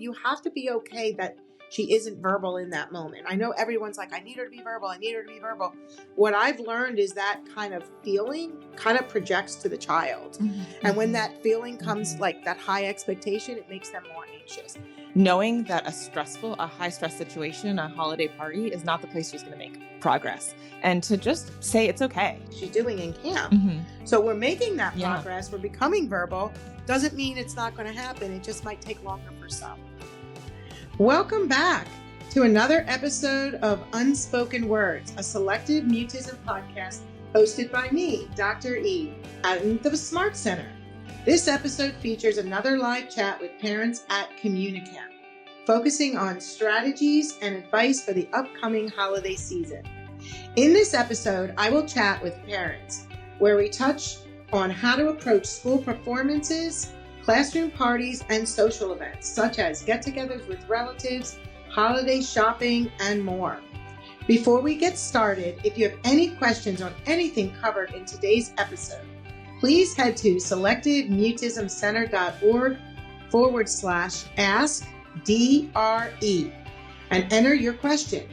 you have to be okay that she isn't verbal in that moment. I know everyone's like, I need her to be verbal. I need her to be verbal. What I've learned is that kind of feeling kind of projects to the child. And when that feeling comes, like that high expectation, it makes them more anxious. Knowing that a high stress situation, a holiday party is not the place she's going to make progress. And to just say it's okay. She's doing in camp. So we're making that progress. We're becoming verbal. Doesn't mean it's not going to happen. It just might take longer for some. Welcome back to another episode of Unspoken Words, a Selective Mutism podcast hosted by me, Dr. E, at the Smart Center. This episode features another live chat with parents at CommuniCamp, focusing on strategies and advice for the upcoming holiday season. In this episode, I will chat with parents, where we touch on how to approach school performances, classroom parties, and social events, such as get-togethers with relatives, holiday shopping, and more. Before we get started, if you have any questions on anything covered in today's episode, please head to selectivemutismcenter.org/askDRE and enter your question.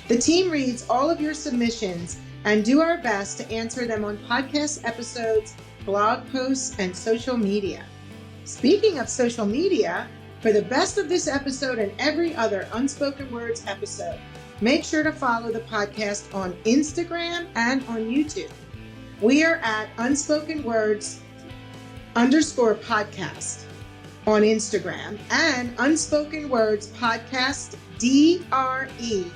The team reads all of your submissions and do our best to answer them on podcast episodes, blog posts, and social media. Speaking of social media, for the best of this episode and every other Unspoken Words episode, make sure to follow the podcast on Instagram and on YouTube. We are at Unspoken Words _podcast on Instagram and Unspoken Words Podcast DRE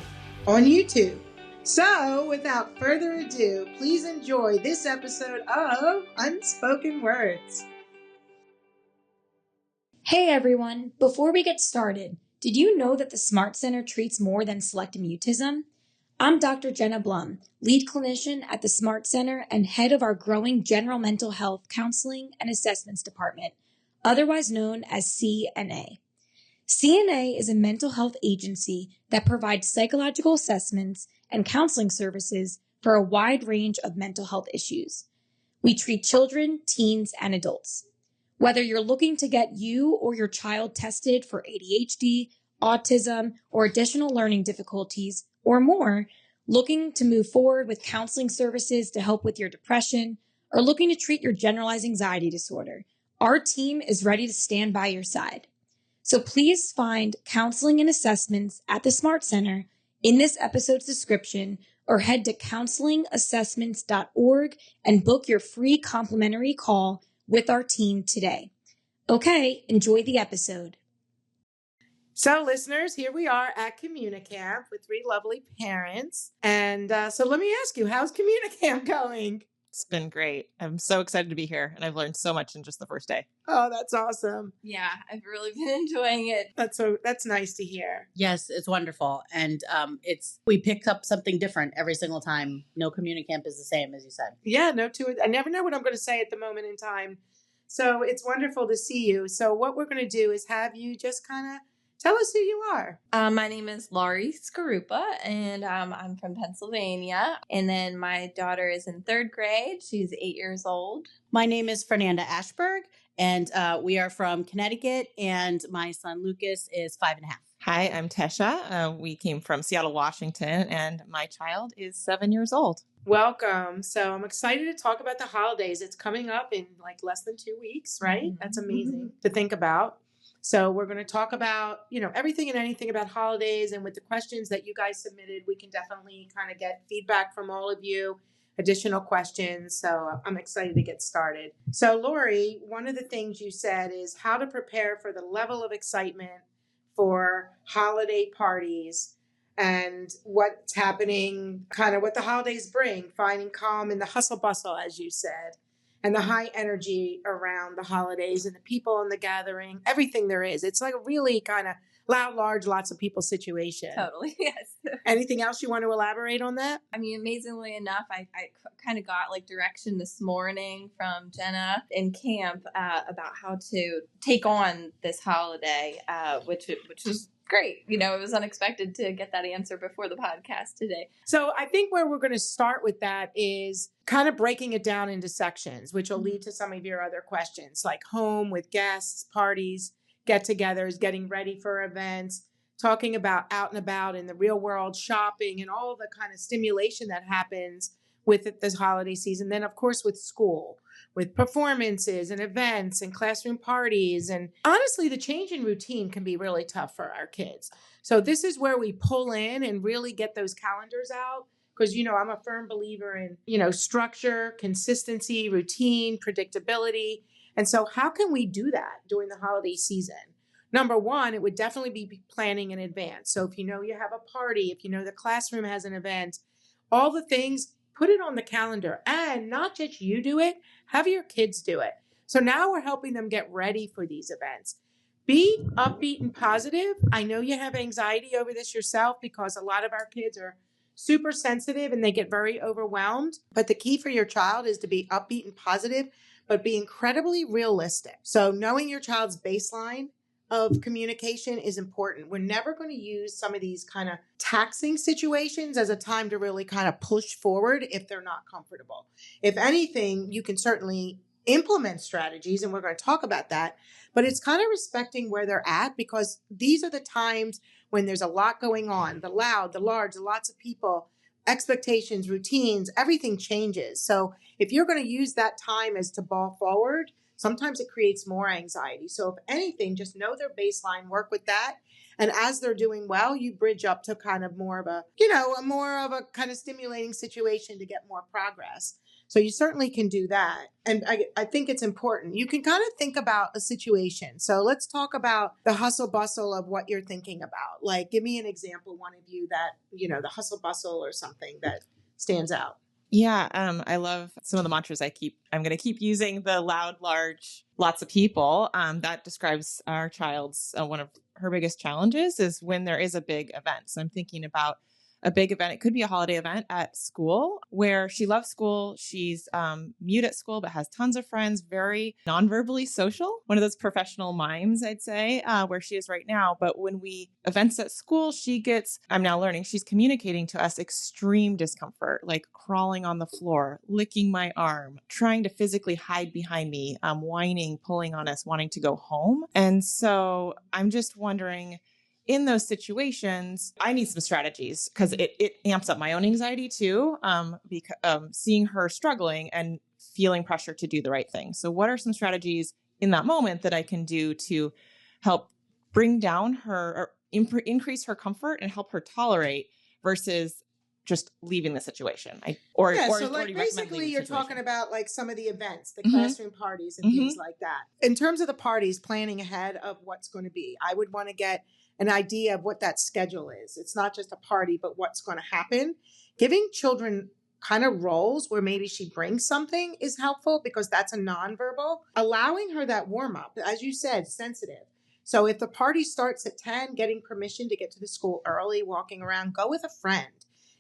on YouTube. So, without further ado, please enjoy this episode of Unspoken Words. Hey everyone, before we get started, did you know that the Smart Center treats more than selective mutism? I'm Dr. Jenna Blum, lead clinician at the Smart Center and head of our growing General Mental Health Counseling and Assessments Department, otherwise known as CNA. CNA is a mental health agency that provides psychological assessments and counseling services for a wide range of mental health issues. We treat children, teens, and adults. Whether you're looking to get you or your child tested for ADHD, autism, or additional learning difficulties, or more, looking to move forward with counseling services to help with your depression, or looking to treat your generalized anxiety disorder, our team is ready to stand by your side. So please find counseling and assessments at the Smart Center in this episode's description, or head to counselingassessments.org and book your free complimentary call with our team today. Okay, enjoy the episode. So listeners, here we are at CommuniCamp with three lovely parents. And so let me ask you, how's CommuniCamp going? It's been great. I'm so excited to be here, and I've learned so much in just the first day. Oh, that's awesome. Yeah, I've really been enjoying it. That's nice to hear. Yes, it's wonderful. And we pick up something different every single time. No CommuniCamp is the same, as you said. Yeah, I never know what I'm going to say at the moment in time. So it's wonderful to see you. So what we're going to do is have you just kind of tell us who you are. My name is Laurie Skarupa, and I'm from Pennsylvania. And then my daughter is in 3rd grade. She's 8 years old. My name is Fernanda Ashberg, and we are from Connecticut, and my son Lucas is 5.5. Hi, I'm Tesha. We came from Seattle, Washington, and my child is 7 years old. Welcome. So I'm excited to talk about the holidays. It's coming up in like less than 2 weeks, right? Mm-hmm. That's amazing to think about. So we're going to talk about, everything and anything about holidays, and with the questions that you guys submitted, we can definitely kind of get feedback from all of you, additional questions. So I'm excited to get started. So Laurie, one of the things you said is how to prepare for the level of excitement for holiday parties and what's happening, kind of what the holidays bring, finding calm in the hustle bustle, as you said, and the high energy around the holidays and the people in the gathering, everything there is. It's like a really kind of loud, large, lots of people situation. Totally, yes. Anything else you want to elaborate on that? I mean, amazingly enough, I kind of got like direction this morning from Jenna in camp about how to take on this holiday, which was great. It was unexpected to get that answer before the podcast today. So I think where we're going to start with that is kind of breaking it down into sections, which will lead to some of your other questions, like home with guests, parties, get-togethers, getting ready for events, talking about out and about in the real world, shopping, and all the kind of stimulation that happens with this holiday season. Then, of course, with school, with performances and events and classroom parties. And honestly, the change in routine can be really tough for our kids. So this is where we pull in and really get those calendars out. Because, I'm a firm believer in, structure, consistency, routine, predictability. And so how can we do that during the holiday season? Number one, it would definitely be planning in advance. So if you know you have a party, if you know the classroom has an event, all the things, put it on the calendar. And not just you do it, have your kids do it. So now we're helping them get ready for these events. Be upbeat and positive. I know you have anxiety over this yourself because a lot of our kids are super sensitive and they get very overwhelmed. But the key for your child is to be upbeat and positive, but be incredibly realistic. So knowing your child's baseline of communication is important. We're never going to use some of these kind of taxing situations as a time to really kind of push forward if they're not comfortable. If anything, you can certainly implement strategies, and we're going to talk about that, but it's kind of respecting where they're at, because these are the times when there's a lot going on, the loud, the large, the lots of people, expectations, routines, everything changes. So if you're going to use that time as to ball forward, sometimes it creates more anxiety. So if anything, just know their baseline, work with that. And as they're doing well, you bridge up to kind of more of a kind of stimulating situation to get more progress. So you certainly can do that. And I think it's important. You can kind of think about a situation. So let's talk about the hustle bustle of what you're thinking about. Like, give me an example, one of you, that, the hustle bustle or something that stands out. Yeah, I love some of the mantras I'm going to keep using. The loud, large, lots of people. That describes our child's, one of her biggest challenges is when there is a big event. So I'm thinking about a big event. It could be a holiday event at school where she loves school. She's mute at school, but has tons of friends, very non-verbally social. One of those professional mimes, I'd say, where she is right now. But when events at school, I'm now learning, she's communicating to us extreme discomfort, like crawling on the floor, licking my arm, trying to physically hide behind me, whining, pulling on us, wanting to go home. And so I'm just wondering, in those situations, I need some strategies because it amps up my own anxiety too, because seeing her struggling and feeling pressure to do the right thing. So what are some strategies in that moment that I can do to help bring down her or increase her comfort and help her tolerate versus just leaving the situation? So like basically you're talking about like some of the events, the classroom parties and things like that. In terms of the parties, planning ahead of what's going to be, I would want to get an idea of what that schedule is. It's not just a party, but what's going to happen. Giving children kind of roles where maybe she brings something is helpful because that's a nonverbal. Allowing her that warm up, as you said, sensitive. So if the party starts at 10, getting permission to get to the school early, walking around, go with a friend.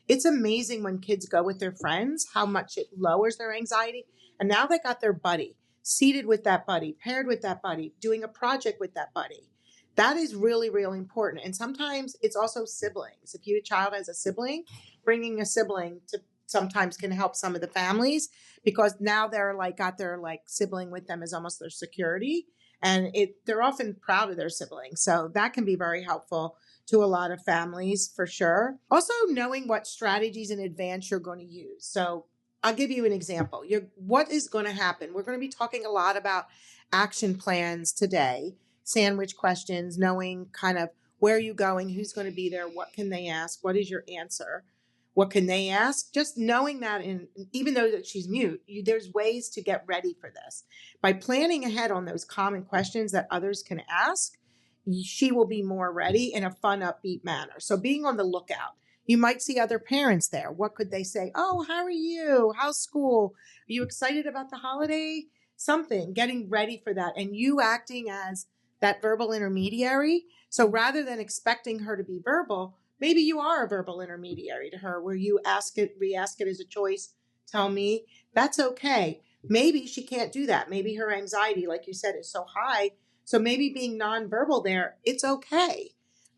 It's amazing when kids go with their friends, how much it lowers their anxiety. And now they got their buddy, seated with that buddy, paired with that buddy, doing a project with that buddy. That is really, really important. And sometimes it's also siblings. If your child has a sibling, bringing a sibling to sometimes can help some of the families because now they're got their sibling with them as almost their security. And they're often proud of their siblings. So that can be very helpful to a lot of families for sure. Also knowing what strategies in advance you're going to use. So I'll give you an example. What is going to happen? We're going to be talking a lot about action plans today, sandwich questions, knowing kind of where are you going, who's going to be there, what can they ask, what is your answer, what can they ask? Just knowing that, and even though that she's mute, there's ways to get ready for this. By planning ahead on those common questions that others can ask, she will be more ready in a fun, upbeat manner. So being on the lookout. You might see other parents there. What could they say? Oh, how are you? How's school? Are you excited about the holiday? Something, getting ready for that. And you acting as that verbal intermediary. So rather than expecting her to be verbal, maybe you are a verbal intermediary to her where you re-ask it as a choice. Tell me, that's okay. Maybe she can't do that. Maybe her anxiety, like you said, is so high. So maybe being nonverbal there, it's okay.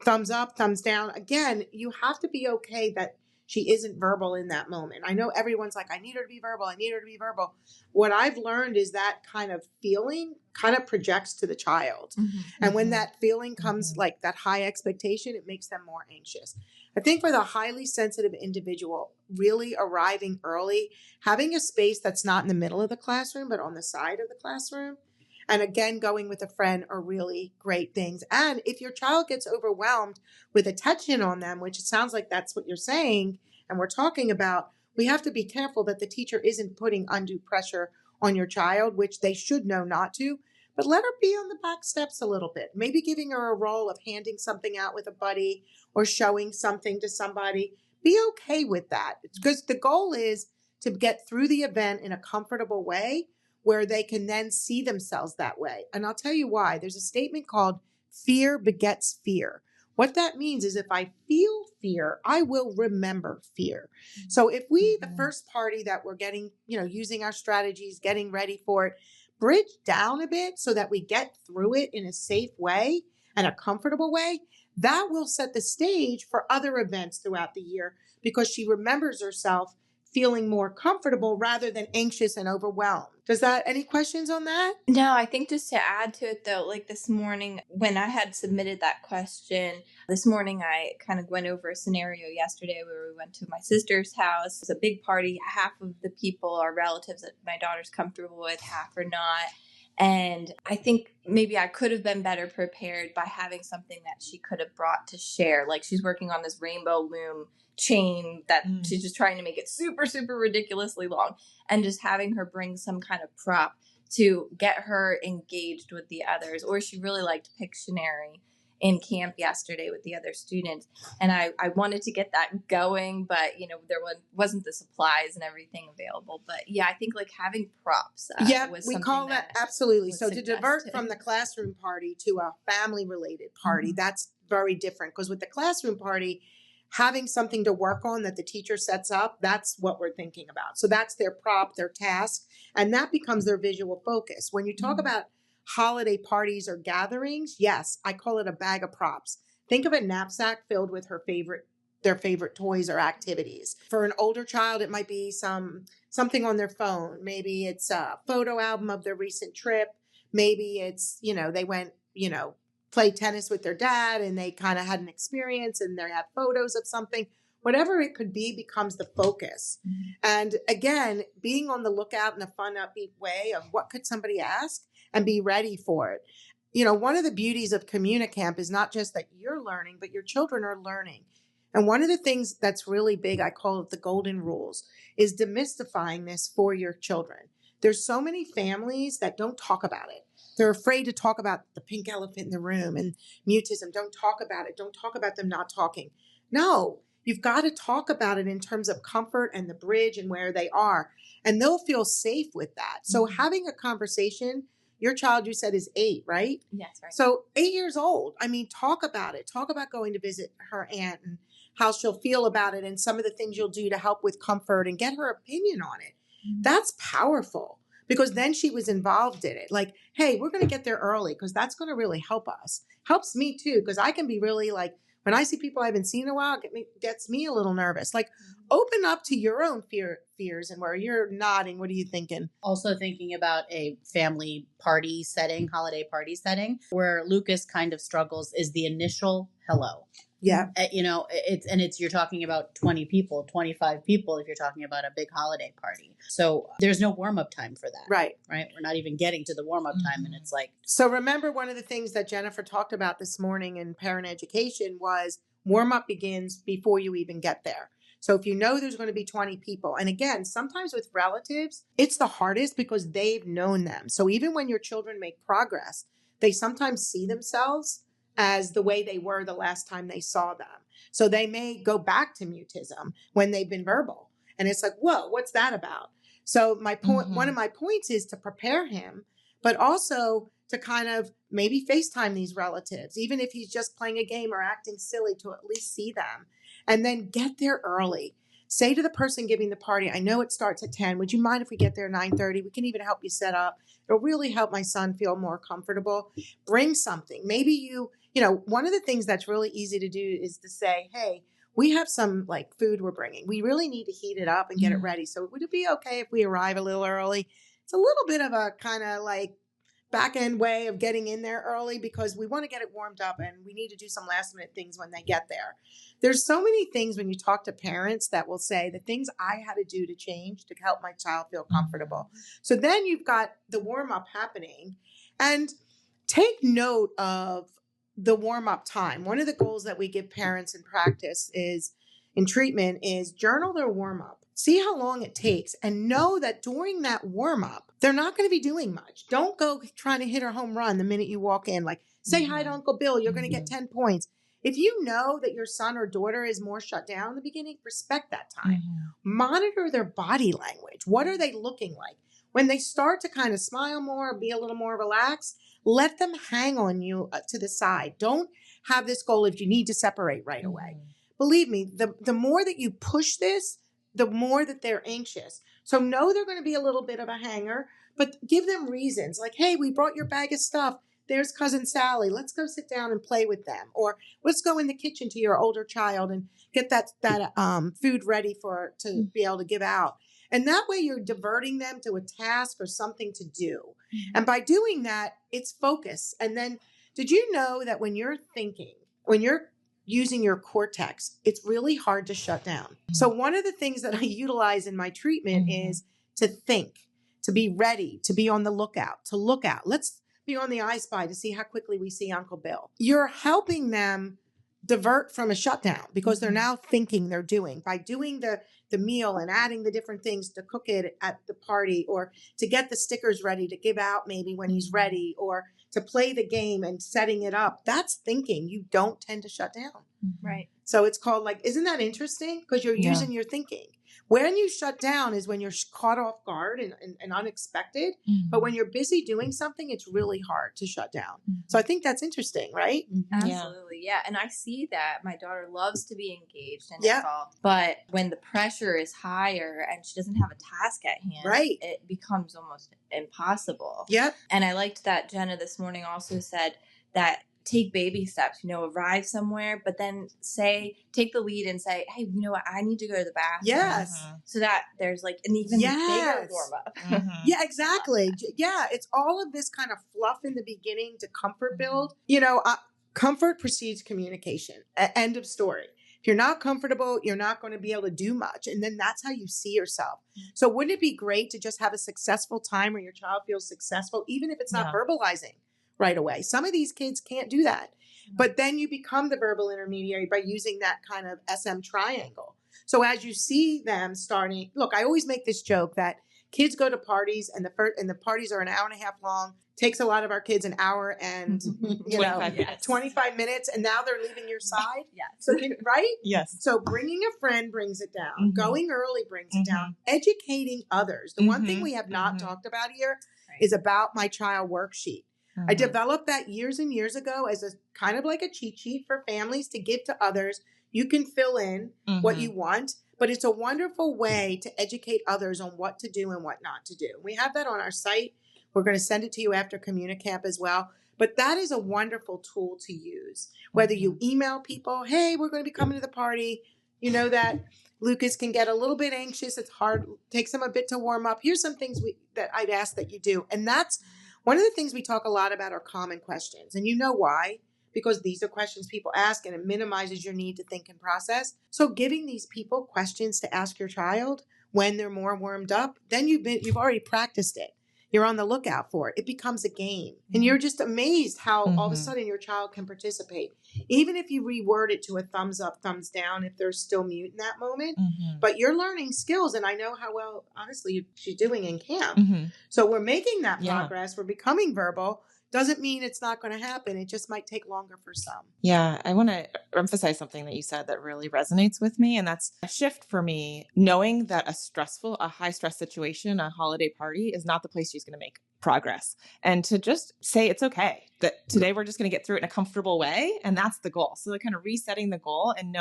Thumbs up, thumbs down. Again, you have to be okay that she isn't verbal in that moment. I know everyone's like, I need her to be verbal. I need her to be verbal. What I've learned is that kind of feeling kind of projects to the child. Mm-hmm. And when that feeling comes, like that high expectation, it makes them more anxious. I think for the highly sensitive individual, really arriving early, having a space that's not in the middle of the classroom, but on the side of the classroom, and again, going with a friend are really great things. And if your child gets overwhelmed with attention on them, which it sounds like that's what you're saying, and we're talking about, we have to be careful that the teacher isn't putting undue pressure on your child, which they should know not to, but let her be on the back steps a little bit. Maybe giving her a role of handing something out with a buddy or showing something to somebody. Be okay with that, because the goal is to get through the event in a comfortable way where they can then see themselves that way. And I'll tell you why. There's a statement called fear begets fear. What that means is if I feel fear, I will remember fear. So if we, the first party that we're getting, using our strategies, getting ready for it, bridge down a bit so that we get through it in a safe way and a comfortable way, that will set the stage for other events throughout the year because she remembers herself feeling more comfortable rather than anxious and overwhelmed. Any questions on that? No, I think just to add to it though, like this morning when I had submitted that question, this morning I kind of went over a scenario yesterday where we went to my sister's house. It's a big party. Half of the people are relatives that my daughter's comfortable with, half are not. And I think maybe I could have been better prepared by having something that she could have brought to share. Like she's working on this rainbow loom chain that she's just trying to make it super, super ridiculously long. And just having her bring some kind of prop to get her engaged with the others. Or she really liked Pictionary in camp yesterday with the other students. And I wanted to get that going, but, there wasn't the supplies and everything available. But yeah, I think like having props. Was we call that absolutely. So to divert from the classroom party to a family related party, that's very different because with the classroom party, having something to work on that the teacher sets up, that's what we're thinking about. So that's their prop, their task, and that becomes their visual focus. When you talk about holiday parties or gatherings, yes, I call it a bag of props. Think of a knapsack filled with their favorite toys or activities. For an older child, it might be something on their phone. Maybe it's a photo album of their recent trip. Maybe it's, they went, play tennis with their dad and they kind of had an experience and they have photos of something. Whatever it could be becomes the focus. And again, being on the lookout in a fun, upbeat way of what could somebody ask and be ready for it. One of the beauties of CommuniCamp is not just that you're learning, but your children are learning. And one of the things that's really big, I call it the golden rules, is demystifying this for your children. There's so many families that don't talk about it. They're afraid to talk about the pink elephant in the room and mutism. Don't talk about it. Don't talk about them not talking. No, you've got to talk about it in terms of comfort and the bridge and where they are. And they'll feel safe with that. So having a conversation, your child, you said, is 8, right? Yes, right. So 8 years old. I mean, talk about it. Talk about going to visit her aunt and how she'll feel about it and some of the things you'll do to help with comfort and get her opinion on it. That's powerful. Because then she was involved in it. Like, hey, we're going to get there early because that's going to really help us. Helps me too, because I can be really like, when I see people I haven't seen in a while, gets me a little nervous. Like, open up to your own fears and where you're nodding. What are you thinking? Also thinking about a family party setting, holiday party setting, where Lucas kind of struggles is the initial hello. Yeah. You're talking about 20 people, 25 people if you're talking about a big holiday party. So there's no warm-up time for that. Right. Right. We're not even getting to the warm-up time. And it's like. So remember, one of the things that Jennifer talked about this morning in parent education was warm-up begins before you even get there. So if you know there's going to be 20 people, and again, sometimes with relatives, it's the hardest because they've known them. So even when your children make progress, they sometimes see themselves as the way they were the last time they saw them. So they may go back to mutism when they've been verbal. And it's like, whoa, what's that about? So my point, one of my points is to prepare him, but also to kind of maybe FaceTime these relatives, even if he's just playing a game or acting silly, to at least see them. And then get there early. Say to the person giving the party, I know it starts at 10. Would you mind if we get there at 9:30? We can even help you set up. It'll really help my son feel more comfortable. Bring something. Maybe one of the things that's really easy to do is to say, hey, we have some like food we're bringing. We really need to heat it up and get it ready. So would it be okay if we arrive a little early? It's a little bit of a kind of like back end way of getting in there early because we want to get it warmed up and we need to do some last minute things when they get there. There's so many things when you talk to parents that will say the things I had to do to change to help my child feel comfortable. So then you've got the warm up happening, and take note of the warm up time. One of the goals that we give parents in practice is in treatment is journal their warm up. See how long it takes and know that during that warm up, they're not going to be doing much. Don't go trying to hit a home run the minute you walk in. Like, say hi to Uncle Bill, you're going to get 10 points. If you know that your son or daughter is more shut down in the beginning, respect that time. Monitor their body language. What are they looking like? When they start to kind of smile more, be a little more relaxed, let them hang on you to the side. Don't have this goal if you need to separate right away. Believe me, the more that you push this, the more that they're anxious. So know they're going to be a little bit of a hanger, but give them reasons like, hey, we brought your bag of stuff. There's cousin Sally. Let's go sit down and play with them. Or let's go in the kitchen to your older child and get that food ready to be able to give out. And that way you're diverting them to a task or something to do. And by doing that, it's focus. And then did you know that when you're thinking, when you're using your cortex, it's really hard to shut down. So one of the things that I utilize in my treatment is to think, to be ready, to be on the lookout, to look out. Let's be on the I Spy to see how quickly we see Uncle Bill. You're helping them divert from a shutdown because they're now thinking, they're doing. By doing the meal and adding the different things to cook it at the party, or to get the stickers ready to give out maybe when he's ready, or to play the game and setting it up, that's thinking. You don't tend to shut down. Right. So it's called like, isn't that interesting? Because you're using your thinking. When you shut down is when you're caught off guard and unexpected. But when you're busy doing something, it's really hard to shut down. So I think that's interesting, right? Absolutely. Yeah. And I see that my daughter loves to be engaged and involved. But when the pressure is higher and she doesn't have a task at hand, it becomes almost impossible. Yep. And I liked that Jenna this morning also said that take baby steps, arrive somewhere, but then take the lead and say, hey, you know what? I need to go to the bathroom. Yes. So that there's like an even bigger warm up. Yeah, exactly. Yeah. It's all of this kind of fluff in the beginning to comfort build. Comfort precedes communication. End of story. If you're not comfortable, you're not going to be able to do much. And then that's how you see yourself. So wouldn't it be great to just have a successful time where your child feels successful, even if it's not verbalizing right away? Some of these kids can't do that. But then you become the verbal intermediary by using that kind of SM triangle. So as you see them starting, look, I always make this joke that kids go to parties and the parties are an hour and a half long. Takes a lot of our kids an hour and 25 minutes, and now they're leaving your side. So right? Yes. So bringing a friend brings it down. Going early brings it down. Educating others. The one thing we have not talked about here is about my child worksheet. I developed that years and years ago as a kind of like a cheat sheet for families to give to others. You can fill in what you want, but it's a wonderful way to educate others on what to do and what not to do. We have that on our site. We're going to send it to you after CommuniCamp as well. But that is a wonderful tool to use. Whether you email people, hey, we're going to be coming to the party. You know that Lucas can get a little bit anxious. It's hard. Takes him a bit to warm up. Here's some things that I'd ask that you do. And that's one of the things we talk a lot about are common questions. And you know why? Because these are questions people ask and it minimizes your need to think and process. So giving these people questions to ask your child when they're more warmed up, then you've already practiced it. You're on the lookout for it. It becomes a game. And you're just amazed how all of a sudden your child can participate. Even if you reword it to a thumbs up, thumbs down, if they're still mute in that moment. But you're learning skills. And I know how well, honestly, she's doing in camp. So we're making that progress. We're becoming verbal. Doesn't mean it's not going to happen. It just might take longer for some. Yeah, I want to emphasize something that you said that really resonates with me. And that's a shift for me, knowing that a high stress situation, a holiday party is not the place she's going to make progress. And to just say it's okay, that today we're just going to get through it in a comfortable way. And that's the goal. So like kind of resetting the goal and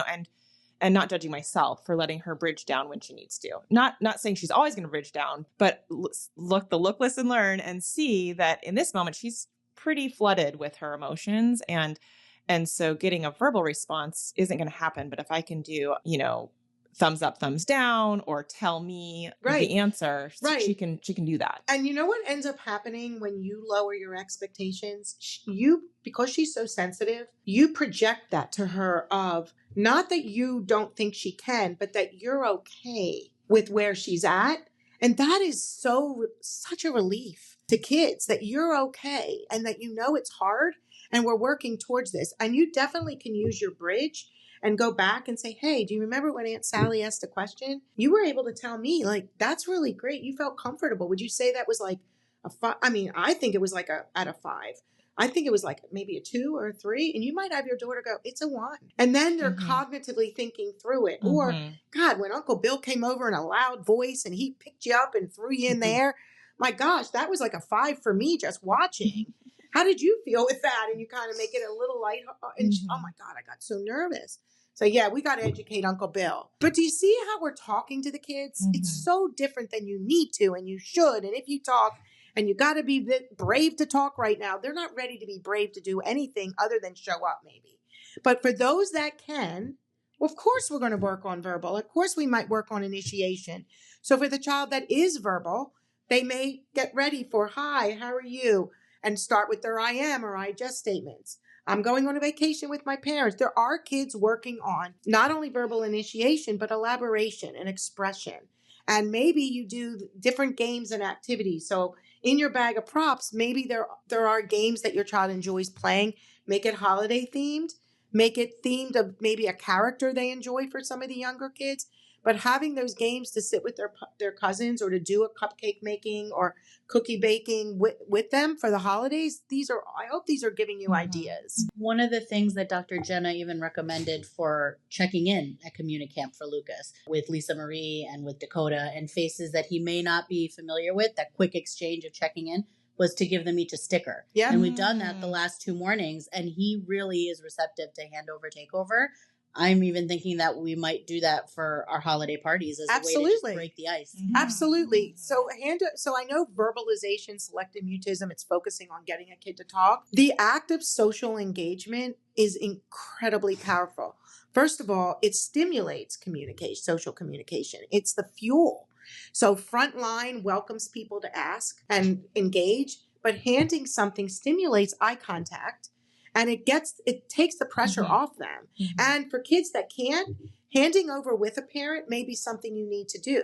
not judging myself for letting her bridge down when she needs to. Not saying she's always going to bridge down, but look, listen, learn, and see that in this moment, she's pretty flooded with her emotions and And so getting a verbal response isn't going to happen. But if I can do, thumbs up, thumbs down, or tell me Right. the answer, Right. she can do that. And you know what ends up happening when you lower your expectations? Because she's so sensitive, you project that to her of not that you don't think she can, but that you're okay with where she's at. And that is such a relief to kids that you're okay and that it's hard and we're working towards this. And you definitely can use your bridge and go back and say, hey, do you remember when Aunt Sally asked a question? You were able to tell me, like, that's really great. You felt comfortable. Would you say that was like a 5? I mean, I think it was like out of 5. I think it was like maybe a 2 or a 3. And you might have your daughter go, it's a 1. And then they're cognitively thinking through it. Or, God, when Uncle Bill came over in a loud voice and he picked you up and threw you in there, my gosh, that was like a 5 for me just watching. How did you feel with that? And you kind of make it a little light. And oh my God, I got so nervous. So yeah, we got to educate Uncle Bill. But do you see how we're talking to the kids? It's so different than you need to and you should. And if you talk, and you got to be brave to talk right now, they're not ready to be brave to do anything other than show up maybe. But for those that can, well, of course we're going to work on verbal. Of course we might work on initiation. So for the child that is verbal, they may get ready for, hi, how are you? And start with their I am or I just statements. I'm going on a vacation with my parents. There are kids working on not only verbal initiation, but elaboration and expression. And maybe you do different games and activities. So in your bag of props, maybe there are games that your child enjoys playing. Make it holiday themed. Make it themed of maybe a character they enjoy for some of the younger kids. But having those games to sit with their cousins or to do a cupcake making or cookie baking with them for the holidays, I hope these are giving you ideas. One of the things that Dr. Jenna even recommended for checking in at CommuniCamp for Lucas with Lisa Marie and with Dakota and faces that he may not be familiar with, that quick exchange of checking in, was to give them each a sticker. Yeah. And we've done that the last 2 mornings, and he really is receptive to handover takeover. I'm even thinking that we might do that for our holiday parties as a way to just break the ice. Absolutely. So I know verbalization, selective mutism, it's focusing on getting a kid to talk. The act of social engagement is incredibly powerful. First of all, it stimulates communication, social communication. It's the fuel. So Frontline welcomes people to ask and engage, but handing something stimulates eye contact. And it takes the pressure off them. And for kids that can't, handing over with a parent may be something you need to do.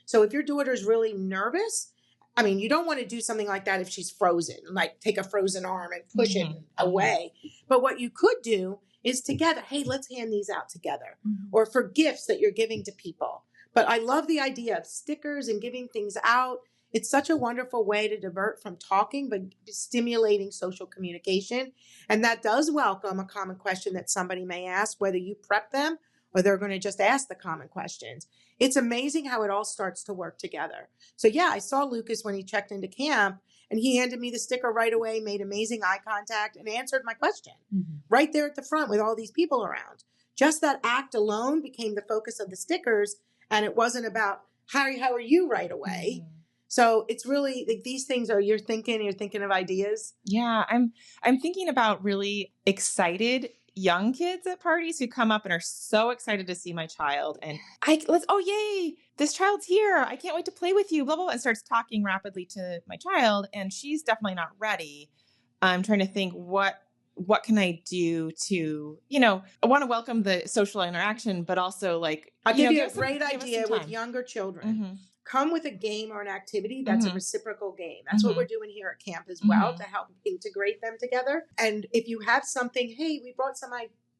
So if your daughter's really nervous, I mean, you don't want to do something like that if she's frozen, like take a frozen arm and push it away. But what you could do is together, hey, let's hand these out together. Or for gifts that you're giving to people. But I love the idea of stickers and giving things out. It's such a wonderful way to divert from talking, but stimulating social communication. And that does welcome a common question that somebody may ask, whether you prep them or they're going to just ask the common questions. It's amazing how it all starts to work together. So yeah, I saw Lucas when he checked into camp and he handed me the sticker right away, made amazing eye contact and answered my question right there at the front with all these people around. Just that act alone became the focus of the stickers. And it wasn't about how are you right away. So it's really like these things are you're thinking of ideas. Yeah, I'm thinking about really excited young kids at parties who come up and are so excited to see my child and yay, this child's here. I can't wait to play with you, blah, blah, blah, and starts talking rapidly to my child. And she's definitely not ready. I'm trying to think what can I do to, I want to welcome the social interaction, but also like, I'll give you a great idea with younger children. Come with a game or an activity that's a reciprocal game. That's what we're doing here at camp as well to help integrate them together. And if you have something, hey, we brought some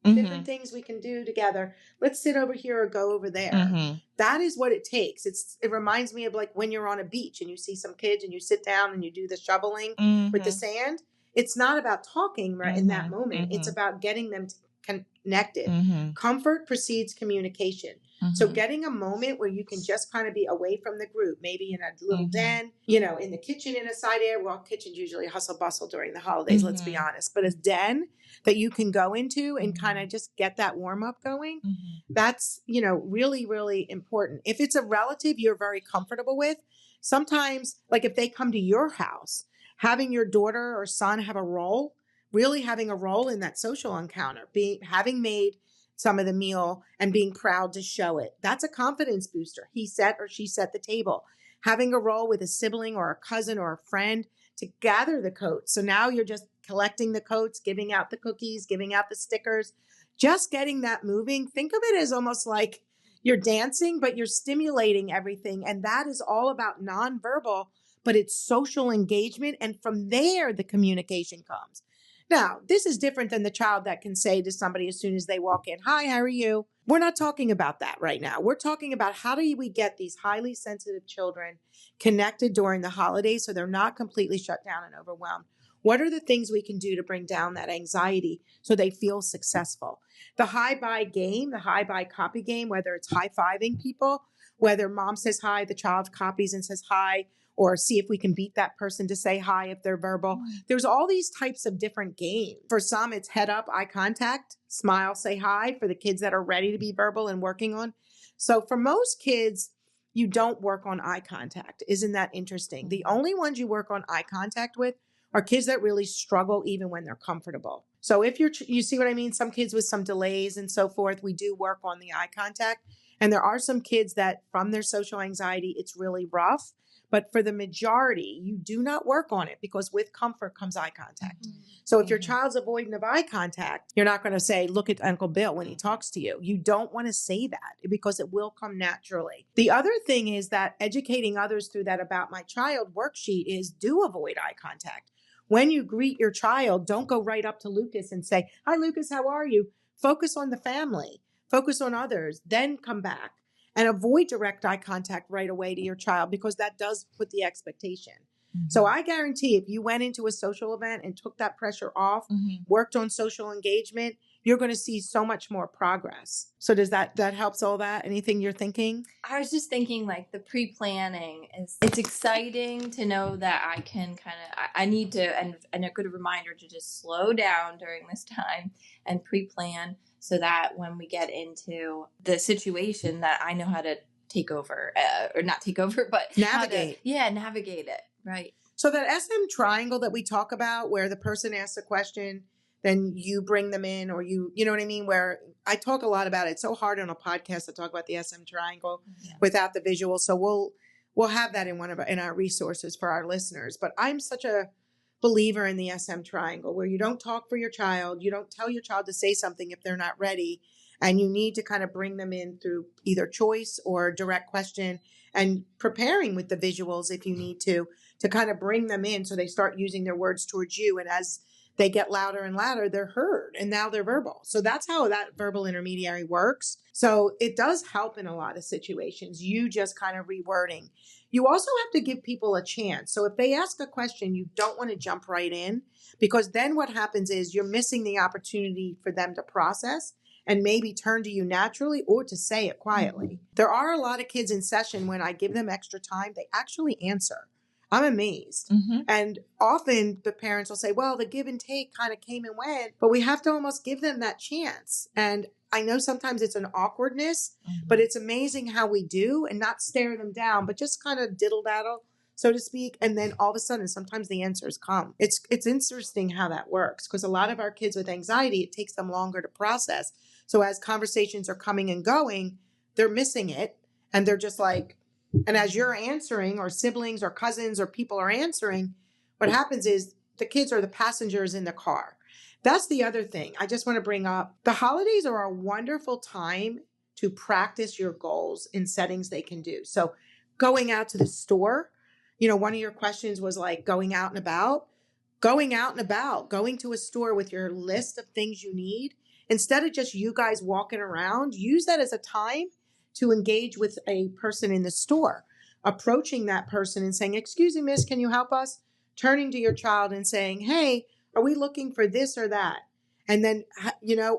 different things we can do together. Let's sit over here or go over there. That is what it takes. It reminds me of like when you're on a beach and you see some kids and you sit down and you do the shoveling with the sand. It's not about talking right in that moment. It's about getting them connected. Comfort precedes communication. So getting a moment where you can just kind of be away from the group, maybe in a little den, in the kitchen in a side area. Well, kitchen's usually hustle bustle during the holidays, let's be honest. But a den that you can go into and kind of just get that warm up going, that's, really, really important. If it's a relative you're very comfortable with, sometimes like if they come to your house, having your daughter or son have a role really having a role in that social encounter, having made some of the meal and being proud to show it. That's a confidence booster. He set or she set the table. Having a role with a sibling or a cousin or a friend to gather the coats. So now you're just collecting the coats, giving out the cookies, giving out the stickers, just getting that moving. Think of it as almost like you're dancing, but you're stimulating everything. And that is all about nonverbal, but it's social engagement. And from there, the communication comes. Now, this is different than the child that can say to somebody as soon as they walk in, "Hi, how are you?" We're not talking about that right now. We're talking about how do we get these highly sensitive children connected during the holidays so they're not completely shut down and overwhelmed. What are the things we can do to bring down that anxiety so they feel successful? The hi-bye game, the hi-bye copy game, whether it's high-fiving people, whether mom says hi, the child copies and says hi, or see if we can beat that person to say hi if they're verbal. There's all these types of different games. For some, it's head up, eye contact, smile, say hi for the kids that are ready to be verbal and working on. So for most kids, you don't work on eye contact. Isn't that interesting? The only ones you work on eye contact with are kids that really struggle even when they're comfortable. So if you see what I mean? Some kids with some delays and so forth, we do work on the eye contact. And there are some kids that from their social anxiety, it's really rough. But for the majority, you do not work on it because with comfort comes eye contact. So if your child's avoidant of eye contact, you're not going to say, "Look at Uncle Bill" when he talks to you. You don't want to say that because it will come naturally. The other thing is that educating others through that About My Child worksheet is do avoid eye contact. When you greet your child, don't go right up to Lucas and say, "Hi, Lucas, how are you?" Focus on the family, focus on others, then come back. And avoid direct eye contact right away to your child because that does put the expectation. So I guarantee if you went into a social event and took that pressure off, worked on social engagement, you're going to see so much more progress. So does that helps all that? Anything you're thinking? I was just thinking like the pre-planning it's exciting to know that I can I need to, and a good reminder to just slow down during this time and pre-plan so that when we get into the situation that I know how to take over or not take over, but navigate. Navigate it. Right. So that SM triangle that we talk about where the person asks a question, then you bring them in or you know what I mean? Where I talk a lot about it. It's so hard on a podcast to talk about the SM triangle without the visual. So we'll have that in in our resources for our listeners. But I'm such a believer in the SM triangle where you don't talk for your child. You don't tell your child to say something if they're not ready. And you need to kind of bring them in through either choice or direct question and preparing with the visuals if you need to kind of bring them in so they start using their words towards you. And as they get louder and louder, they're heard and now they're verbal. So that's how that verbal intermediary works. So it does help in a lot of situations. You just kind of rewording. You also have to give people a chance. So if they ask a question, you don't want to jump right in because then what happens is you're missing the opportunity for them to process and maybe turn to you naturally or to say it quietly. There are a lot of kids in session when I give them extra time, they actually answer. I'm amazed. And often the parents will say, well, the give and take kind of came and went, but we have to almost give them that chance. And I know sometimes it's an awkwardness, but it's amazing how we do and not stare them down, but just kind of diddle daddle, so to speak. And then all of a sudden, sometimes the answers come. It's interesting how that works because a lot of our kids with anxiety, it takes them longer to process. So as conversations are coming and going, they're missing it. And they're just like, and as you're answering or siblings or cousins or people are answering, what happens is the kids are the passengers in the car. That's the other thing I just want to bring up. The holidays are a wonderful time to practice your goals in settings they can do. So going out to the store, one of your questions was like going out and about, going to a store with your list of things you need. Instead of just you guys walking around, use that as a time to engage with a person in the store, approaching that person and saying, "Excuse me, miss, can you help us?" Turning to your child and saying, "Hey, are we looking for this or that?" And then,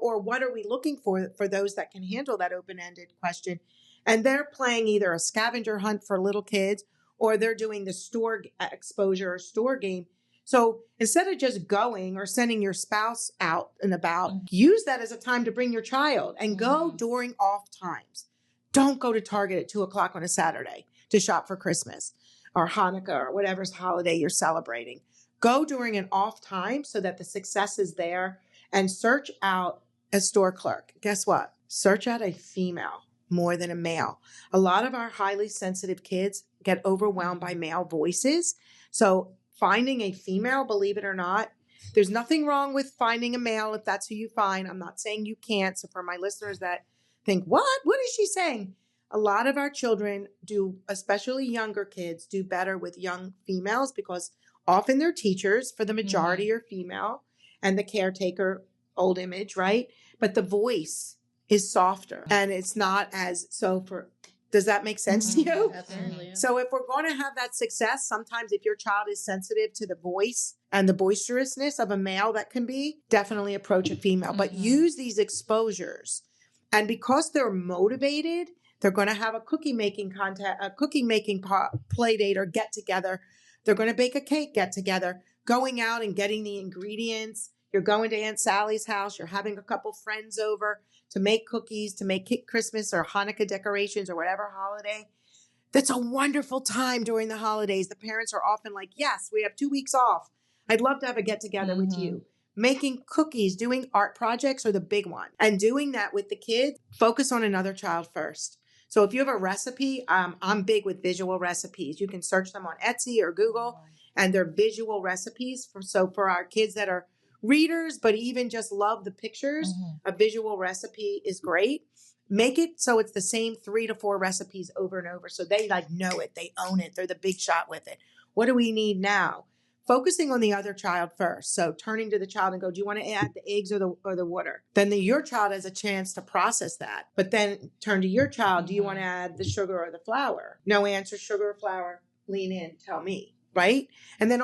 or what are we looking for those that can handle that open-ended question? And they're playing either a scavenger hunt for little kids or they're doing the store exposure or store game. So instead of just going or sending your spouse out and about, use that as a time to bring your child and go during off times. Don't go to Target at 2:00 on a Saturday to shop for Christmas or Hanukkah or whatever holiday you're celebrating. Go during an off time so that the success is there, and search out a store clerk. Guess what? Search out a female more than a male. A lot of our highly sensitive kids get overwhelmed by male voices. So finding a female, believe it or not, there's nothing wrong with finding a male if that's who you find. I'm not saying you can't. So for my listeners that think, what is she saying? A lot of our children do, especially younger kids, do better with young females because often their teachers, for the majority, are female, and the caretaker, old image, right? But the voice is softer and it's not as, does that make sense to you? Absolutely. So if we're going to have that success, sometimes if your child is sensitive to the voice and the boisterousness of a male, that can be, definitely approach a female, but use these exposures. And because they're motivated, they're going to have a cookie making play date or get together. They're going to bake a cake get together, going out and getting the ingredients. You're going to Aunt Sally's house. You're having a couple friends over to make cookies, to make Christmas or Hanukkah decorations or whatever holiday. That's a wonderful time during the holidays. The parents are often like, yes, we have 2 weeks off. I'd love to have a get together with you. Making cookies, doing art projects are the big one. And doing that with the kids, focus on another child first. So if you have a recipe, I'm big with visual recipes. You can search them on Etsy or Google, and they're visual recipes. For our kids that are readers, but even just love the pictures, a visual recipe is great. Make it so it's the same 3 to 4 recipes over and over. So they know it, they own it, they're the big shot with it. What do we need now? Focusing on the other child first. So turning to the child and go, do you want to add the eggs or the water? Then your child has a chance to process that. But then turn to your child. Do you want to add the sugar or the flour? No answer, sugar or flour. Lean in, tell me. Right? And then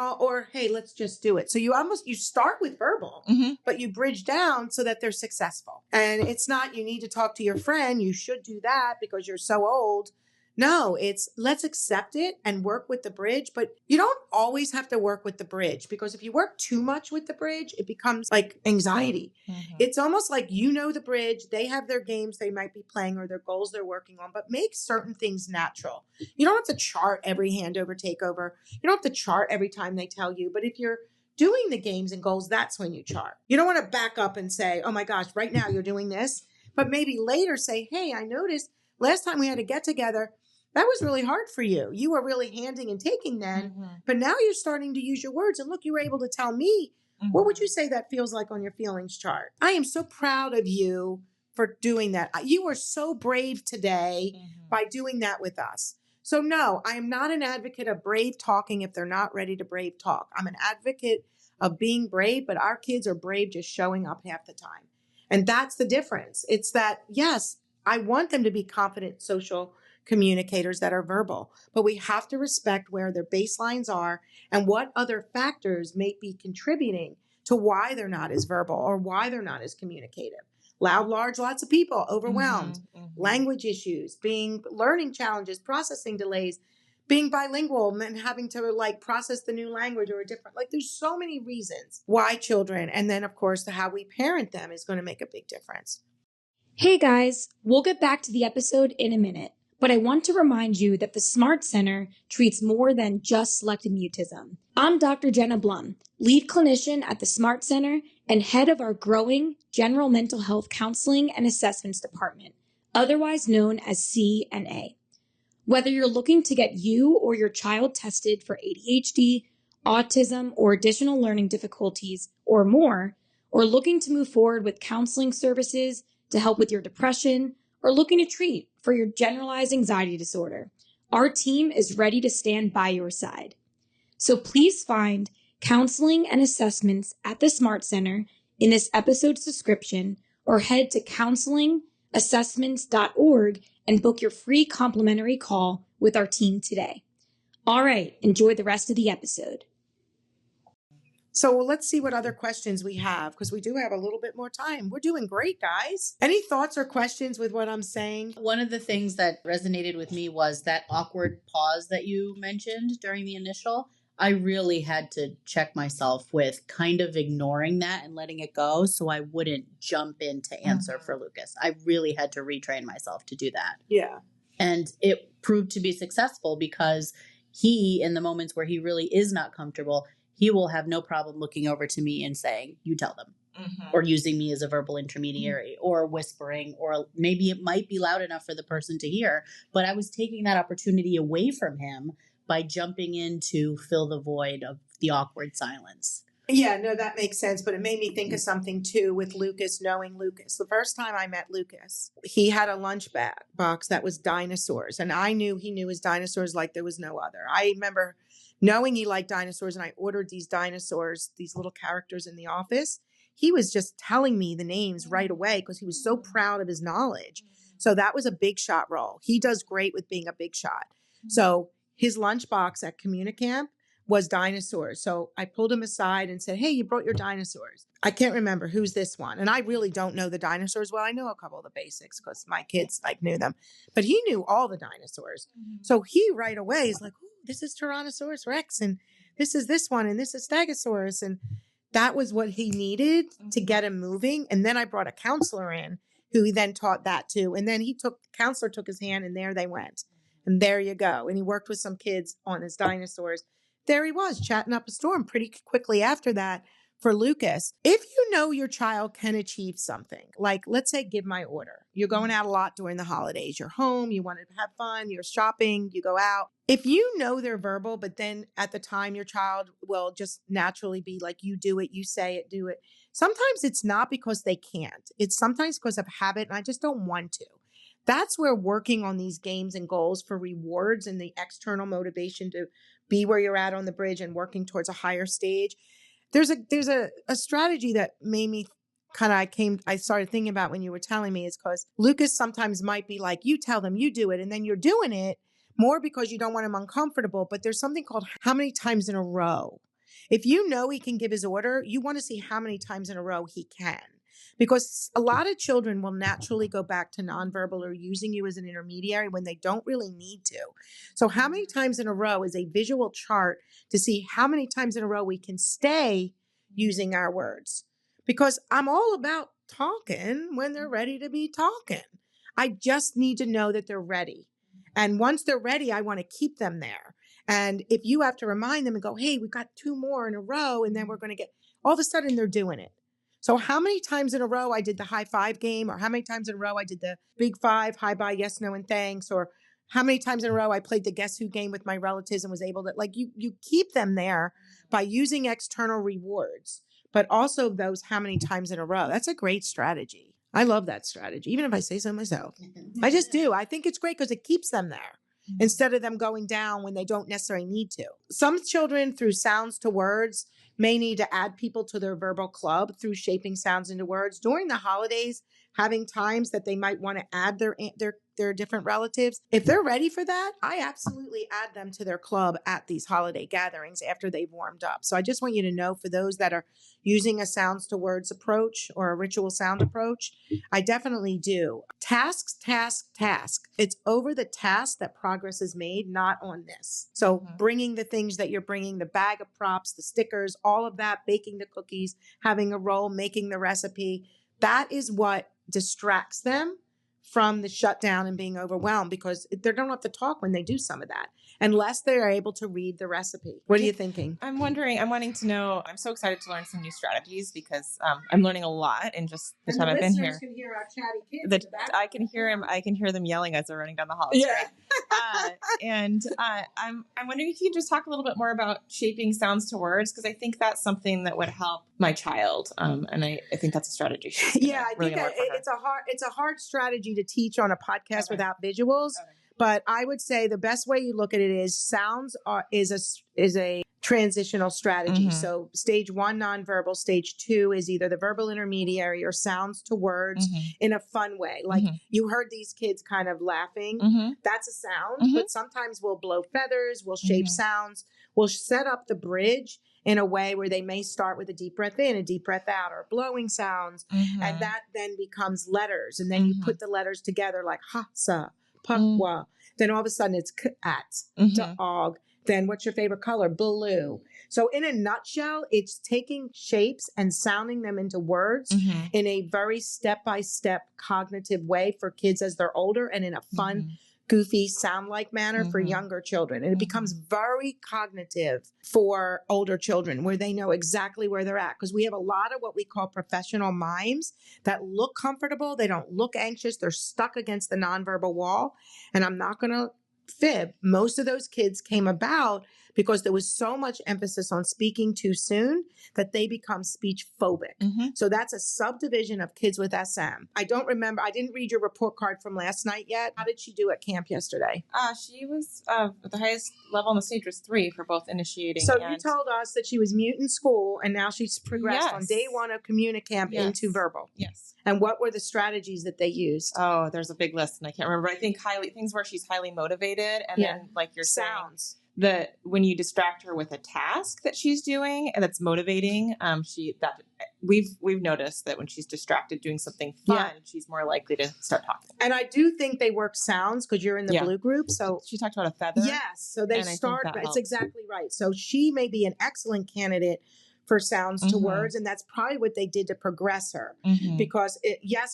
hey, let's just do it. So you start with verbal, but you bridge down so that they're successful. And it's not, you need to talk to your friend. You should do that because you're so old. No, it's let's accept it and work with the bridge. But you don't always have to work with the bridge, because if you work too much with the bridge, it becomes like anxiety. It's almost like the bridge, they have their games they might be playing or their goals they're working on, but make certain things natural. You don't have to chart every handover takeover. You don't have to chart every time they tell you. But if you're doing the games and goals, that's when you chart. You don't want to back up and say, oh my gosh, right now you're doing this. But maybe later say, hey, I noticed last time we had a get together, that was really hard for you. You were really handing and taking then, but now you're starting to use your words. And look, you were able to tell me, what would you say that feels like on your feelings chart? I am so proud of you for doing that. You were so brave today by doing that with us. So no, I am not an advocate of brave talking if they're not ready to brave talk. I'm an advocate of being brave, but our kids are brave just showing up half the time. And that's the difference. It's that, yes, I want them to be confident social communicators that are verbal, but we have to respect where their baselines are and what other factors may be contributing to why they're not as verbal or why they're not as communicative. Loud, large, lots of people, overwhelmed, language issues, learning challenges, processing delays, being bilingual and having to process the new language or a different, there's so many reasons why children, and then of course how we parent them is going to make a big difference. Hey guys, we'll get back to the episode in a minute. But I want to remind you that the Smart Center treats more than just selective mutism. I'm Dr. Jenna Blum, lead clinician at the Smart Center and head of our growing General Mental Health Counseling and Assessments Department, otherwise known as C&A. Whether you're looking to get you or your child tested for ADHD, autism, or additional learning difficulties, or more, or looking to move forward with counseling services to help with your depression, or looking to treat for your generalized anxiety disorder, our team is ready to stand by your side. So please find counseling and assessments at the Smart Center in this episode's description, or head to counselingassessments.org and book your free complimentary call with our team today. All right, enjoy the rest of the episode. So let's see what other questions we have, because we do have a little bit more time. We're doing great, guys. Any thoughts or questions with what I'm saying? One of the things that resonated with me was that awkward pause that you mentioned during the initial. I really had to check myself with kind of ignoring that and letting it go so I wouldn't jump in to answer for Lucas. I really had to retrain myself to do that. Yeah. And it proved to be successful because he, in the moments where he really is not comfortable, he will have no problem looking over to me and saying, you tell them. Or using me as a verbal intermediary, or whispering, or maybe it might be loud enough for the person to hear. But I was taking that opportunity away from him by jumping in to fill the void of the awkward silence. Yeah, no, that makes sense. But it made me think of something too with Lucas, knowing Lucas. The first time I met Lucas, he had a lunch box that was dinosaurs. And I knew he knew his dinosaurs like there was no other. I remember knowing he liked dinosaurs, and I ordered these dinosaurs, these little characters in the office. He was just telling me the names right away because he was so proud of his knowledge. So that was a big shot role. He does great with being a big shot. So his lunchbox at CommuniCamp was dinosaurs. So I pulled him aside and said, hey, you brought your dinosaurs. I can't remember who's this one. And I really don't know the dinosaurs well. I know a couple of the basics because my kids knew them. But he knew all the dinosaurs. So he right away is like, oh, this is Tyrannosaurus Rex. And this is this one. And this is Stegosaurus. And that was what he needed to get him moving. And then I brought a counselor in who he then taught that to. And then counselor took his hand and there they went. And there you go. And he worked with some kids on his dinosaurs. There he was chatting up a storm pretty quickly after that for Lucas. If you know your child can achieve something, like let's say give my order. You're going out a lot during the holidays. You're home. You want to have fun. You're shopping. You go out. If you know they're verbal, but then at the time your child will just naturally be like, you do it, you say it, do it. Sometimes it's not because they can't. It's sometimes because of habit and I just don't want to. That's where working on these games and goals for rewards and the external motivation to be where you're at on the bridge and working towards a higher stage. There's a strategy that made me I started thinking about when you were telling me is because Lucas sometimes might be like, you tell them, you do it. And then you're doing it more because you don't want him uncomfortable. But there's something called how many times in a row. If you know he can give his order, you want to see how many times in a row he can. Because a lot of children will naturally go back to nonverbal or using you as an intermediary when they don't really need to. So how many times in a row is a visual chart to see how many times in a row we can stay using our words. Because I'm all about talking when they're ready to be talking. I just need to know that they're ready. And once they're ready, I want to keep them there. And if you have to remind them and go, hey, we've got 2 more in a row, and then we're going to get, all of a sudden they're doing it. So how many times in a row I did the high five game, or how many times in a row I did the big five, hi, bye, yes, no, and thanks, or how many times in a row I played the guess who game with my relatives and was able to, you keep them there by using external rewards, but also those how many times in a row. That's a great strategy. I love that strategy, even if I say so myself. I just do. I think it's great because it keeps them there instead of them going down when they don't necessarily need to. Some children, through sounds to words, may need to add people to their verbal club through shaping sounds into words. During the holidays, having times that they might want to add their different relatives. If they're ready for that, I absolutely add them to their club at these holiday gatherings after they've warmed up. So I just want you to know, for those that are using a sounds to words approach or a ritual sound approach, I definitely do. Task. It's over the task that progress is made, not on this. So bringing the things that you're bringing, the bag of props, the stickers, all of that, baking the cookies, having a roll, making the recipe, that is what distracts them from the shutdown and being overwhelmed, because they don't have to talk when they do some of that, unless they're able to read the recipe. What are you thinking? I'm wanting to know, I'm so excited to learn some new strategies because I'm learning a lot in just the time I've been here. Can hear our chatty kids. I can hear them yelling as they're running down the hall. It's great. I'm wondering if you could just talk a little bit more about shaping sounds to words, because I think that's something that would help my child. And I think that's a strategy. I think it's a hard strategy to teach on a podcast without visuals. Okay. But I would say the best way you look at it is sounds is a transitional strategy. So stage 1, nonverbal. Stage 2 is either the verbal intermediary or sounds to words in a fun way. Like you heard these kids kind of laughing. That's a sound, but sometimes we'll blow feathers, we'll shape sounds, we'll set up the bridge in a way where they may start with a deep breath in, a deep breath out, or blowing sounds. And that then becomes letters. And then you put the letters together like ha-sa, pakwa. Then all of a sudden it's k-at, dog. Then what's your favorite color? Blue. So in a nutshell, it's taking shapes and sounding them into words in a very step-by-step cognitive way for kids as they're older, and in a fun, goofy, sound-like manner for younger children. And it becomes very cognitive for older children where they know exactly where they're at. Because we have a lot of what we call professional mimes that look comfortable. They don't look anxious. They're stuck against the nonverbal wall. And I'm not going to fib. Most of those kids came about because there was so much emphasis on speaking too soon that they become speech phobic. So that's a subdivision of kids with SM. I don't remember. I didn't read your report card from last night yet. How did she do at camp yesterday? She was the highest level on the stage was 3 for both initiating. So you told us that she was mute in school and now she's progressed on day 1 of CommuniCamp into verbal. Yes. And what were the strategies that they used? Oh, there's a big list and I can't remember. I think things where she's highly motivated and then like your sounds. That when you distract her with a task that she's doing and that's motivating, we've noticed that when she's distracted doing something fun, she's more likely to start talking. And I do think they work sounds because you're in the blue group. So she talked about a feather. Yes. So they start. It's exactly right. So she may be an excellent candidate for sounds to words. And that's probably what they did to progress her because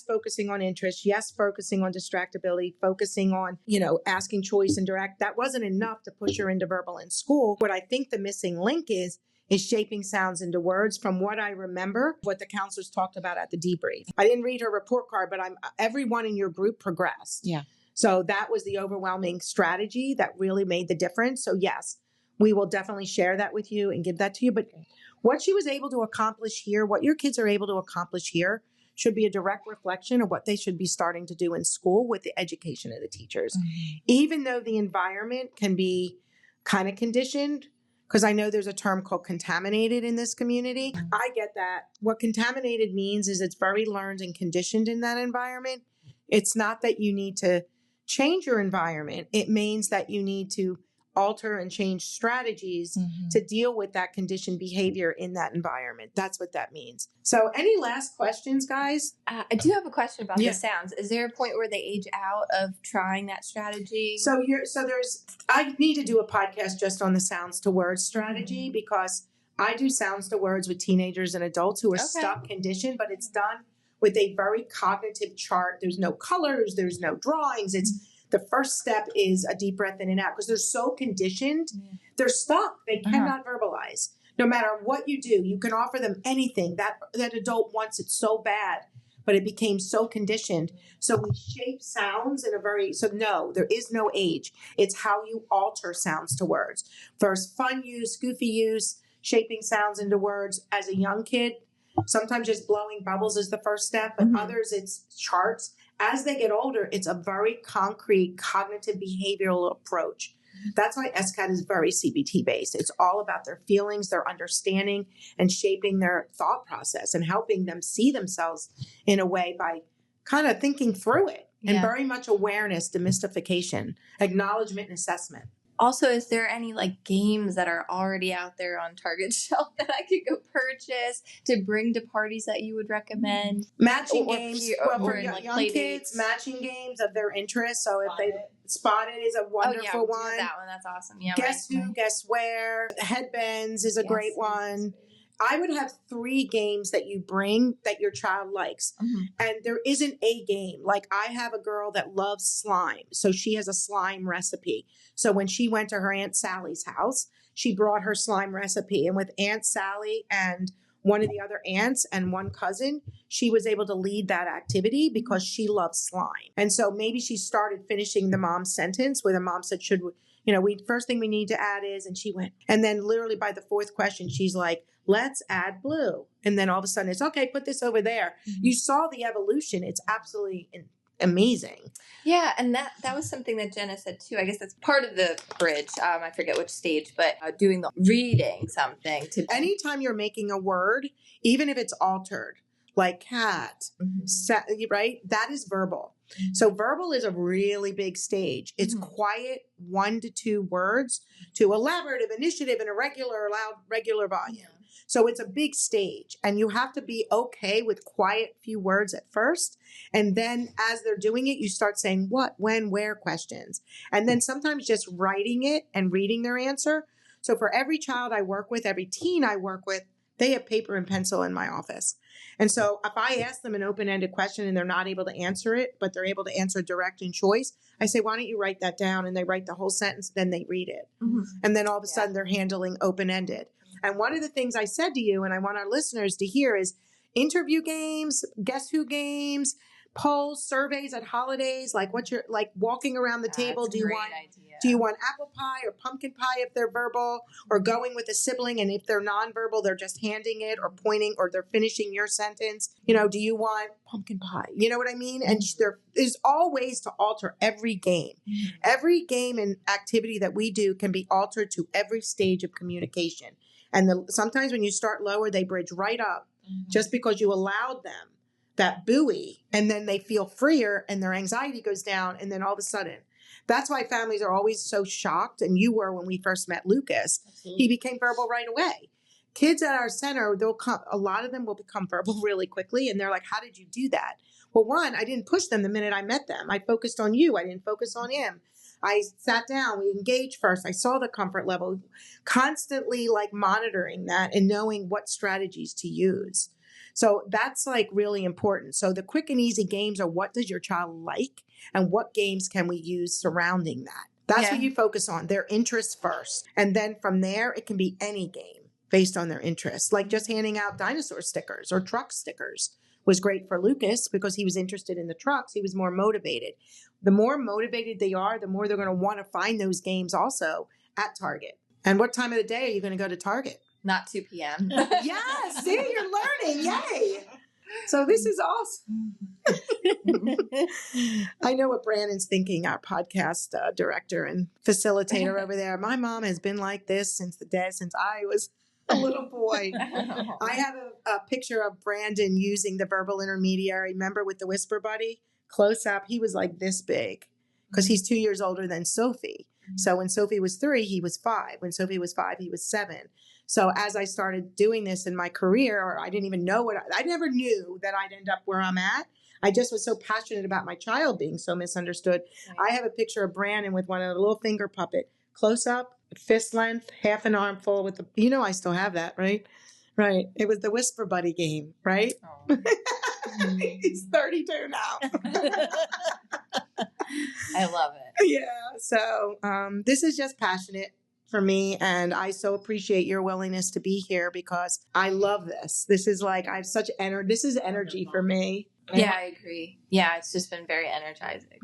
focusing on interest, focusing on distractibility, focusing on, asking choice and direct, that wasn't enough to push her into verbal in school. What I think the missing link is shaping sounds into words from what I remember, what the counselors talked about at the debrief. I didn't read her report card, but everyone in your group progressed. Yeah. So that was the overwhelming strategy that really made the difference. So yes, we will definitely share that with you and give that to you. But what she was able to accomplish here, what your kids are able to accomplish here, should be a direct reflection of what they should be starting to do in school with the education of the teachers. Even though the environment can be kind of conditioned, because I know there's a term called contaminated in this community. I get that. What contaminated means is it's very learned and conditioned in that environment. It's not that you need to change your environment. It means that you need to alter and change strategies to deal with that conditioned behavior in that environment. That's what that means. So any last questions, guys? I do have a question about the sounds. Is there a point where they age out of trying that strategy? I need to do a podcast just on the sounds to words strategy because I do sounds to words with teenagers and adults who are stuck conditioned, but it's done with a very cognitive chart. There's no colors, there's no drawings. The first step is a deep breath in and out because they're so conditioned. They're stuck. They cannot verbalize. No matter what you do, you can offer them anything. That adult wants it so bad, but it became so conditioned. So we shape sounds in no, there is no age. It's how you alter sounds to words. First, fun use, goofy use, shaping sounds into words as a young kid. Sometimes just blowing bubbles is the first step, but others it's charts. As they get older, it's a very concrete cognitive behavioral approach. That's why SCAT is very CBT based. It's all about their feelings, their understanding, and shaping their thought process and helping them see themselves in a way by kind of thinking through it and very much awareness, demystification, acknowledgement, and assessment. Also, is there any games that are already out there on Target shelf that I could go purchase to bring to parties that you would recommend? Matching games for young play kids, dates. Matching games of their interest. So if they Spotted is a wonderful one. That one, that's awesome. Yeah. Guess Who, Guess Where. Headbands is a great one. I would have 3 games that you bring that your child likes. And there isn't a game. Like I have a girl that loves slime. So she has a slime recipe. So when she went to her Aunt Sally's house, she brought her slime recipe. And with Aunt Sally and one of the other aunts and one cousin, she was able to lead that activity because she loves slime. And so maybe she started finishing the mom's sentence where the mom said, first thing we need to add is, and she went. And then literally by the 4th question, she's like, let's add blue. And then all of a sudden it's, okay, put this over there. You saw the evolution. It's absolutely amazing. Yeah, and that was something that Jenna said too. I guess that's part of the bridge. I forget which stage, but doing the reading something. Anytime you're making a word, even if it's altered, like cat, right? That is verbal. So verbal is a really big stage. It's quiet 1 to 2 words to elaborative, initiative, and irregular, loud, regular volume. So it's a big stage and you have to be okay with quiet few words at first. And then as they're doing it, you start saying what, when, where questions. And then sometimes just writing it and reading their answer. So for every child I work with, every teen I work with, They have paper and pencil in my office. And so if I ask them an open-ended question and they're not able to answer it, but they're able to answer direct and choice, I say, why don't you write that down? And they write the whole sentence, then they read it. And then all of a sudden they're handling open-ended. And one of the things I said to you, and I want our listeners to hear, is interview games, guess who games, polls, surveys at holidays, like what you're like walking around the table. Do you want apple pie or pumpkin pie if they're verbal, or going with a sibling? And if they're nonverbal, they're just handing it or pointing, or they're finishing your sentence. You know, do you want pumpkin pie? You know what I mean? And there's all ways to alter every game. Every game and activity that we do can be altered to every stage of communication. And sometimes when you start lower, they bridge right up just because you allowed them that buoy, and then they feel freer and their anxiety goes down. And then all of a sudden, that's why families are always so shocked. And you were when we first met Lucas. Absolutely. He became verbal right away. Kids at our center, a lot of them will become verbal really quickly. And they're like, how did you do that? Well, one, I didn't push them the minute I met them. I focused on you. I didn't focus on him. I sat down, we engaged first. I saw the comfort level, constantly like monitoring that and knowing what strategies to use. So that's like really important. So the quick and easy games are, what does your child like and what games can we use surrounding that? That's what you focus on, their interests first. And then from there, it can be any game based on their interests, like just handing out dinosaur stickers or truck stickers was great for Lucas because he was interested in the trucks. He was more motivated. The more motivated they are, the more they're going to want to find those games also at Target. And what time of the day are you going to go to Target? Not 2 p.m. Yes, see, you're learning. Yay. So this is awesome. I know what Brandon's thinking, our podcast director and facilitator over there. My mom has been like this since I was a little boy. I have a picture of Brandon using the verbal intermediary. Remember with the Whisper Buddy? Close up. He was like this big because he's 2 years older than Sophie. So when Sophie was 3, he was 5. When Sophie was 5, he was 7. So as I started doing this in my career, or I didn't even know I never knew that I'd end up where I'm at. I just was so passionate about my child being so misunderstood. Right. I have a picture of Brandon with one of the little finger puppet, close up, fist length, half an armful with the, I still have that, right? Right. It was the Whisper Buddy game, right? Oh. He's 32 now. I love it. Yeah. So this is just passionate for me. And I so appreciate your willingness to be here because I love this. This is like, I have such energy. This is energy for me. Yeah, I agree. Yeah, it's just been very energizing.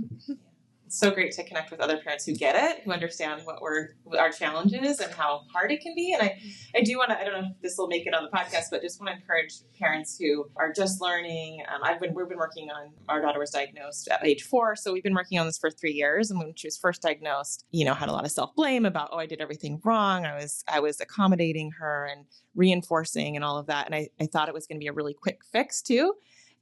It's so great to connect with other parents who get it, who understand what our challenge is and how hard it can be. And I do want to, I don't know if this will make it on the podcast, but just want to encourage parents who are just learning. We've been working on, our daughter was diagnosed at age 4. So we've been working on this for 3 years. And when she was first diagnosed, had a lot of self-blame about, I did everything wrong. I was accommodating her and reinforcing and all of that. And I thought it was going to be a really quick fix too.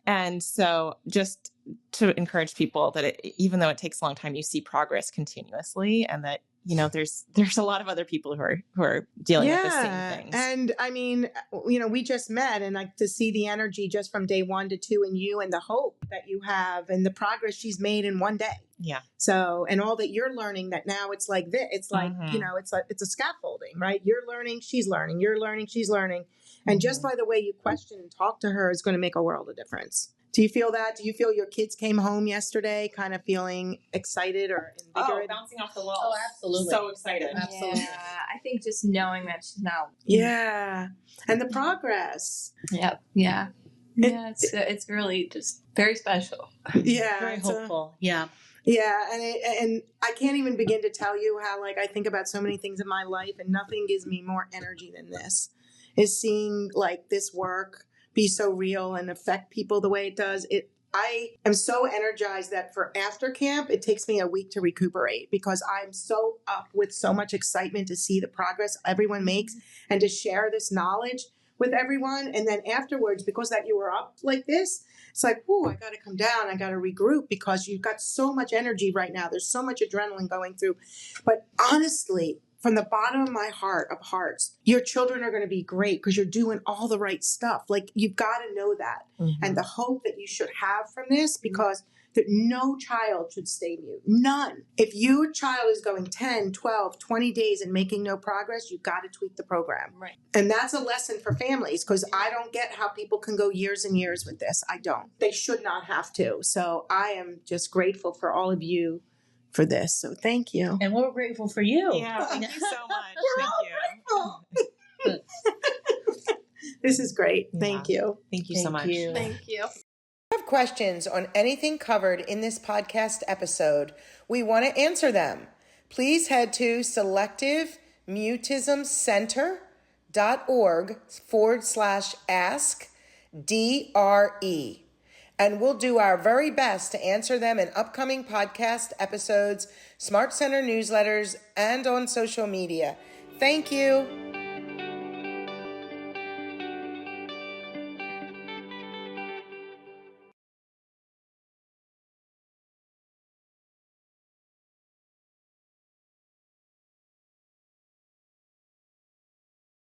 And so just to encourage people that even though it takes a long time, you see progress continuously, and that, there's a lot of other people who are dealing with the same things. And I mean, we just met, and like to see the energy just from day 1 to 2 and you and the hope that you have and the progress she's made in one day. Yeah. So, and all that you're learning, that now it's like this, it's like, it's a scaffolding, right? You're learning, she's learning, you're learning, she's learning. And just by the way you question and talk to her is going to make a world of difference. Do you feel that? Do you feel your kids came home yesterday kind of feeling excited or invigorated? Oh, bouncing off the walls. Oh, absolutely. So excited. Absolutely. Yeah, I think just knowing that she's now. Yeah. And the progress. Yep. Yeah. Yeah. It's really just very special. Yeah. Very hopeful. Yeah. Yeah, and I can't even begin to tell you how, like, I think about so many things in my life, and nothing gives me more energy than this, is seeing, like, this work be so real and affect people the way it does. I am so energized that for after camp, it takes me a week to recuperate because I'm so up with so much excitement to see the progress everyone makes and to share this knowledge with everyone. And then afterwards, because that you were up like this, it's like, I got to come down. I got to regroup because you've got so much energy right now. There's so much adrenaline going through. But honestly, from the bottom of my heart of hearts, your children are going to be great because you're doing all the right stuff. Like, you've got to know that. Mm-hmm. And the hope that you should have from this, because that no child should stay mute. None. If your child is going 10, 12, 20 days and making no progress, you've got to tweak the program. Right. And that's a lesson for families, because I don't get how people can go years and years with this. I don't. They should not have to. So I am just grateful for all of you for this. So thank you. And we're grateful for you. Yeah, thank you so much. Thank you. This is great. Yeah. Thank you. Thank you so much. Thank you. Have questions on anything covered in this podcast episode, we want to answer them. Please head to selectivemutismcenter.org/ask-DRE. And we'll do our very best to answer them in upcoming podcast episodes, Smart Center newsletters, and on social media. Thank you.